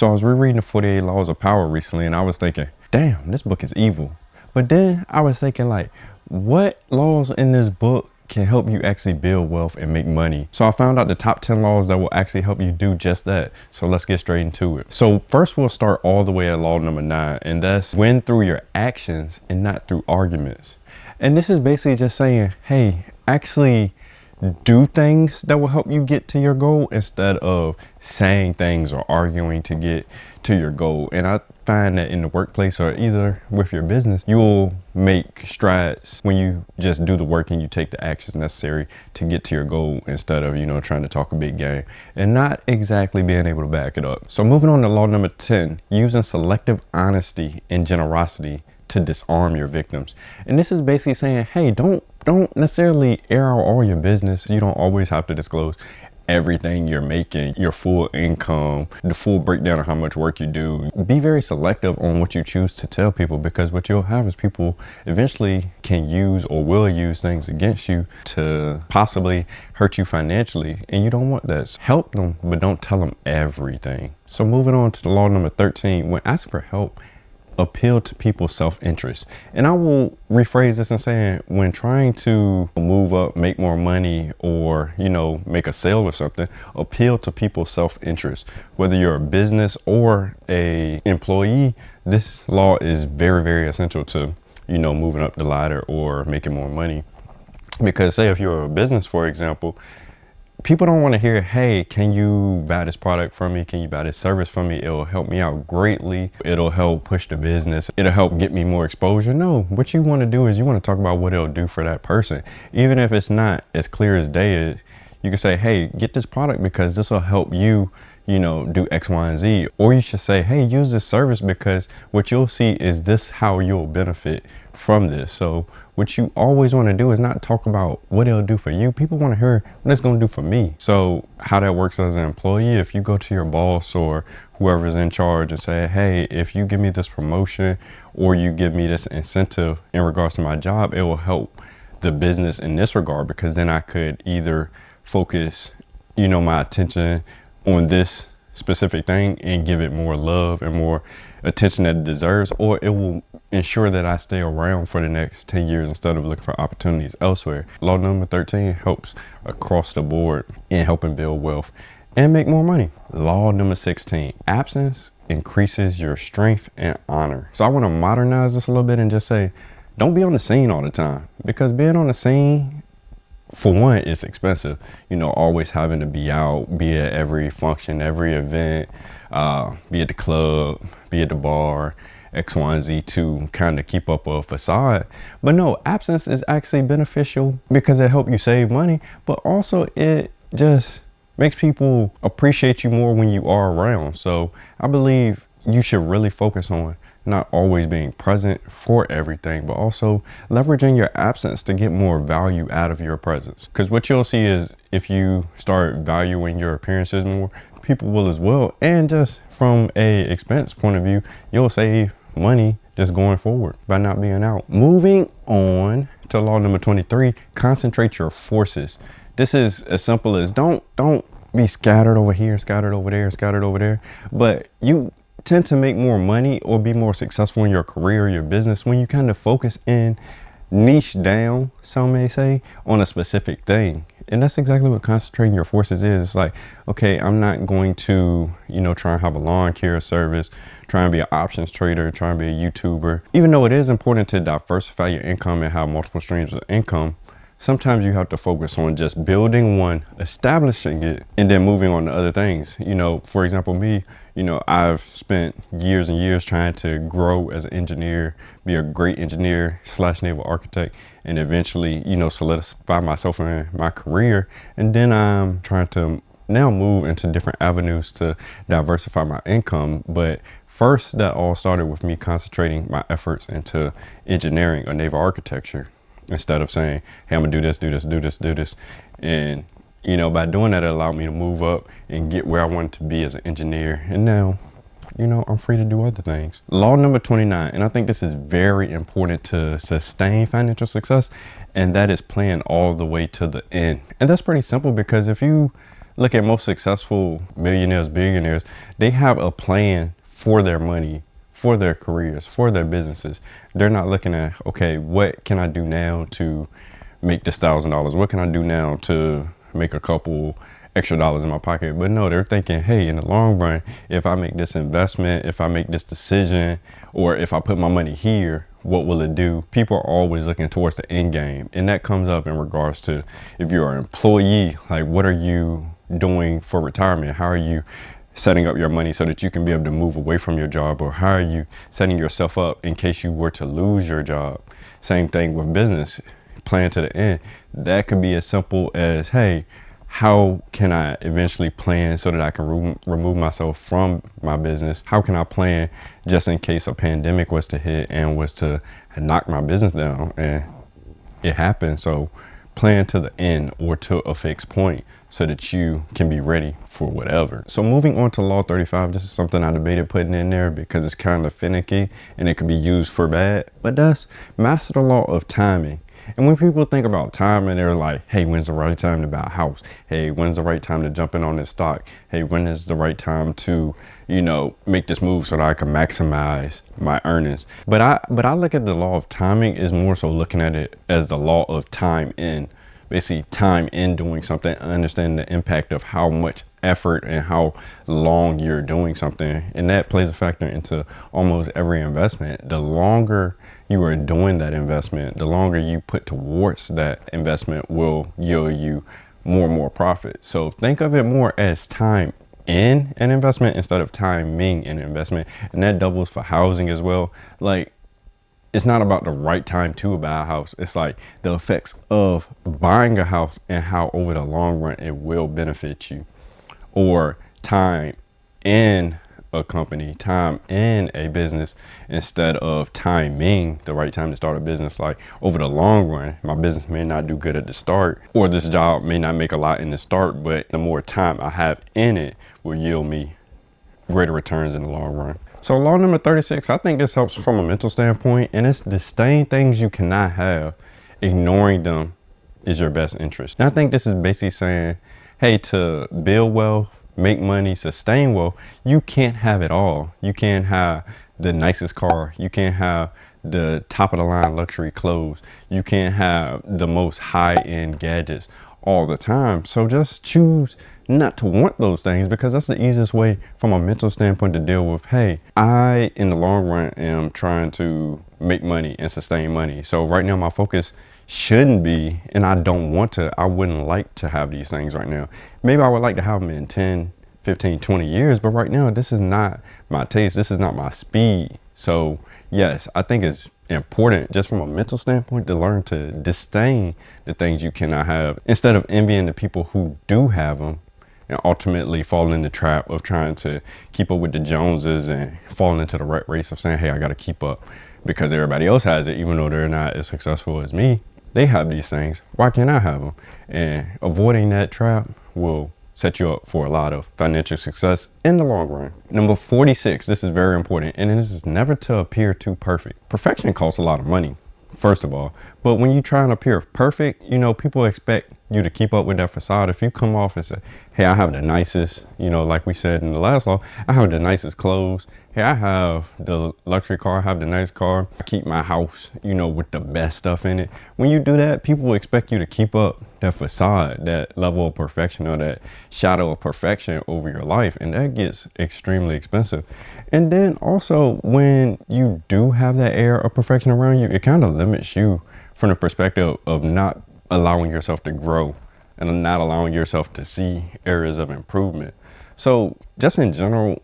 So I was rereading the 48 Laws of Power recently, and I was thinking, damn, this book is evil. But then I was thinking, like, what laws in this book can help you actually build wealth and make money? So I found out the top 10 laws that will actually help you do just that. So let's get straight into it. So first we'll start all the way at law number 9, and that's win through your actions and not through arguments. And this is basically just saying, hey, actually do things that will help you get to your goal instead of saying things or arguing to get to your goal. And I find that in the workplace or either with your business, you'll make strides when you just do the work and you take the actions necessary to get to your goal instead of, trying to talk a big game and not exactly being able to back it up. So moving on to law number 10, using selective honesty and generosity to disarm your victims. And this is basically saying, hey, don't necessarily air out all your business. You don't always have to disclose everything you're making, your full income, the full breakdown of how much work you do. Be very selective on what you choose to tell people, because what you'll have is people eventually can use or will use things against you to possibly hurt you financially, and you don't want that. Help them, but don't tell them everything. So moving on to the law number 13, when asking for help, appeal to people's self-interest. And I will rephrase this and saying, when trying to move up, make more money, or make a sale or something, appeal to people's self-interest. Whether you're a business or a employee, this law is very, very essential to moving up the ladder or making more money. Because say if you're a business, for example, people don't want to hear, hey, can you buy this product from me? Can you buy this service from me? It'll help me out greatly. It'll help push the business. It'll help get me more exposure. No, what you want to do is you want to talk about what it'll do for that person. Even if it's not as clear as day, you can say, hey, get this product because this will help you, do X, Y, and Z. Or you should say, hey, use this service because what you'll see is this how you'll benefit from this. So what you always want to do is not talk about what it'll do for you. People want to hear what it's going to do for me. So how that works as an employee, if you go to your boss or whoever's in charge and say, hey, if you give me this promotion or you give me this incentive in regards to my job, it will help the business in this regard, because then I could either focus, my attention on this specific thing and give it more love and more attention that it deserves, or it will ensure that I stay around for the next 10 years instead of looking for opportunities elsewhere. Law number 13 helps across the board in helping build wealth and make more money. Law number 16, absence increases your strength and honor. So I want to modernize this a little bit and just say, don't be on the scene all the time, because being on the scene, for one, it's expensive. Always having to be out, be at every function, every event, be at the club, be at the bar, X, Y, and Z to kind of keep up a facade. But no, absence is actually beneficial because it helps you save money, but also it just makes people appreciate you more when you are around. So I believe you should really focus on not always being present for everything, but also leveraging your absence to get more value out of your presence. Because what you'll see is if you start valuing your appearances more, people will as well. And just from a expense point of view, you'll save money just going forward by not being out. Moving on to law number 23, concentrate your forces. This is as simple as don't be scattered over here, scattered over there, scattered over there, but you tend to make more money or be more successful in your career or your business when you kind of focus in, niche down, some may say, on a specific thing. And that's exactly what concentrating your forces is. It's like, okay, I'm not going to, try and have a lawn care service, try and be an options trader, try and be a YouTuber. Even though it is important to diversify your income and have multiple streams of income, sometimes you have to focus on just building one, establishing it, and then moving on to other things. For example, me, I've spent years and years trying to grow as an engineer, be a great engineer / naval architect, and eventually, solidify myself in my career. And then I'm trying to now move into different avenues to diversify my income. But first, that all started with me concentrating my efforts into engineering or naval architecture, instead of saying, hey, I'm gonna do this, do this, do this, do this. And by doing that, it allowed me to move up and get where I wanted to be as an engineer. And now, I'm free to do other things. Law number 29, and I think this is very important to sustain financial success, and that is plan all the way to the end. And that's pretty simple, because if you look at most successful millionaires, billionaires, they have a plan for their money, for their careers, for their businesses. They're not looking at, okay, what can I do now to make this $1,000? What can I do now to make a couple extra dollars in my pocket? But no, they're thinking, hey, in the long run, if I make this investment, if I make this decision, or if I put my money here, what will it do? People are always looking towards the end game. And that comes up in regards to if you're an employee, like what are you doing for retirement? How are you setting up your money so that you can be able to move away from your job? Or how are you setting yourself up in case you were to lose your job? Same thing with business, plan to the end. That could be as simple as, hey, how can I eventually plan so that I can remove myself from my business? How can I plan just in case a pandemic was to hit and was to knock my business down? And it happened. So plan to the end or to a fixed point so that you can be ready for whatever. So moving on to Law 35, this is something I debated putting in there because it's kind of finicky and it could be used for bad, but that's master the law of timing. And when people think about timing, they're like, hey, when's the right time to buy a house? Hey, when's the right time to jump in on this stock? Hey, when is the right time to, make this move so that I can maximize my earnings? But I look at the law of timing is more so looking at it as the law of time in. Basically, time in doing something, understanding the impact of how much effort and how long you're doing something. And that plays a factor into almost every investment. The longer you are doing that investment, the longer you put towards that investment will yield you more and more profit. So think of it more as time in an investment instead of timing an investment. And that doubles for housing as well. Like, it's not about the right time to buy a house. It's like the effects of buying a house and how over the long run it will benefit you. Or time in a company, time in a business instead of timing the right time to start a business. Like over the long run, my business may not do good at the start, or this job may not make a lot in the start, but the more time I have in it will yield me greater returns in the long run. So law number 36, I think this helps from a mental standpoint, and it's disdain things you cannot have. Ignoring them is your best interest. And I think this is basically saying, hey, to build wealth, make money, sustain wealth, you can't have it all. You can't have the nicest car. You can't have the top of the line luxury clothes. You can't have the most high-end gadgets all the time. So just choose not to want those things, because that's the easiest way from a mental standpoint to deal with, hey, I in the long run am trying to make money and sustain money. So right now my focus shouldn't be, and I wouldn't like to have these things right now. Maybe I would like to have them in 10, 15, 20 years, but right now this is not my taste. This is not my speed. So yes, I think it's important just from a mental standpoint to learn to disdain the things you cannot have instead of envying the people who do have them and ultimately fall in the trap of trying to keep up with the Joneses and falling into the rat race of saying, hey, I got to keep up because everybody else has it, even though they're not as successful as me. They have these things. Why can't I have them? And avoiding that trap will set you up for a lot of financial success in the long run. Number 46, this is very important, and this is never to appear too perfect. Perfection costs a lot of money, first of all, but when you try and appear perfect, people expect you to keep up with that facade. If you come off and say, hey, I have the nicest, like we said in the last law, I have the nicest clothes. Hey, I have the luxury car, I have the nice car. I keep my house, with the best stuff in it. When you do that, people will expect you to keep up that facade, that level of perfection or that shadow of perfection over your life. And that gets extremely expensive. And then also when you do have that air of perfection around you, it kind of limits you from the perspective of not allowing yourself to grow and not allowing yourself to see areas of improvement. So just in general,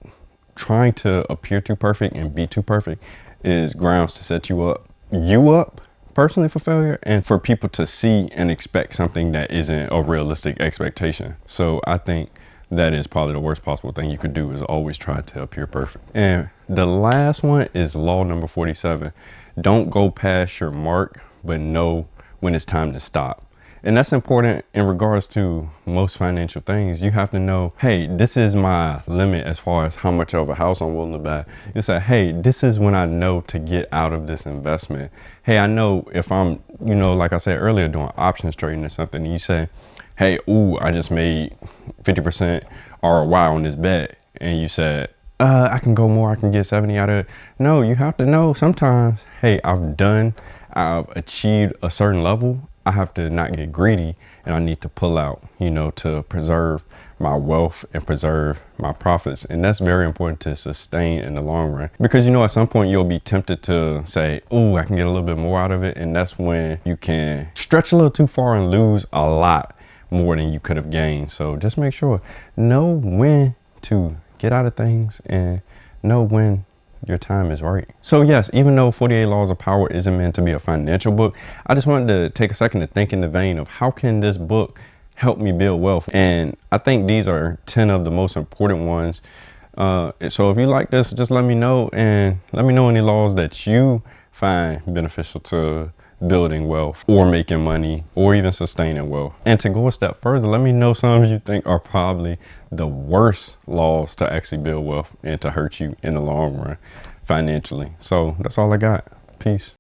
trying to appear too perfect and be too perfect is grounds to set you up personally for failure and for people to see and expect something that isn't a realistic expectation. So I think that is probably the worst possible thing you could do, is always try to appear perfect. And the last one is law number 47. Don't go past your mark, but know when it's time to stop. And that's important in regards to most financial things. You have to know, hey, this is my limit as far as how much of a house I'm willing to buy. You say, hey, this is when I know to get out of this investment. Hey, I know if I'm, you know, like I said earlier, doing options trading or something, and you say, hey, ooh, I just made 50% ROI on this bet. And you said, I can go more, I can get 70 out of it. No, you have to know sometimes, hey, I've achieved a certain level. I have to not get greedy, and I need to pull out, you know, to preserve my wealth and preserve my profits. And that's very important to sustain in the long run, because, you know, at some point you'll be tempted to say, oh, I can get a little bit more out of it. And that's when you can stretch a little too far and lose a lot more than you could have gained. So just make sure, know when to get out of things and know when your time is right. So yes, even though 48 Laws of Power isn't meant to be a financial book, I just wanted to take a second to think in the vein of how can this book help me build wealth? And I think these are 10 of the most important ones. So if you like this, just let me know, and let me know any laws that you find beneficial to building wealth or making money or even sustaining wealth. And to go a step further, let me know some you think are probably the worst laws to actually build wealth and to hurt you in the long run financially. So that's all I got. Peace.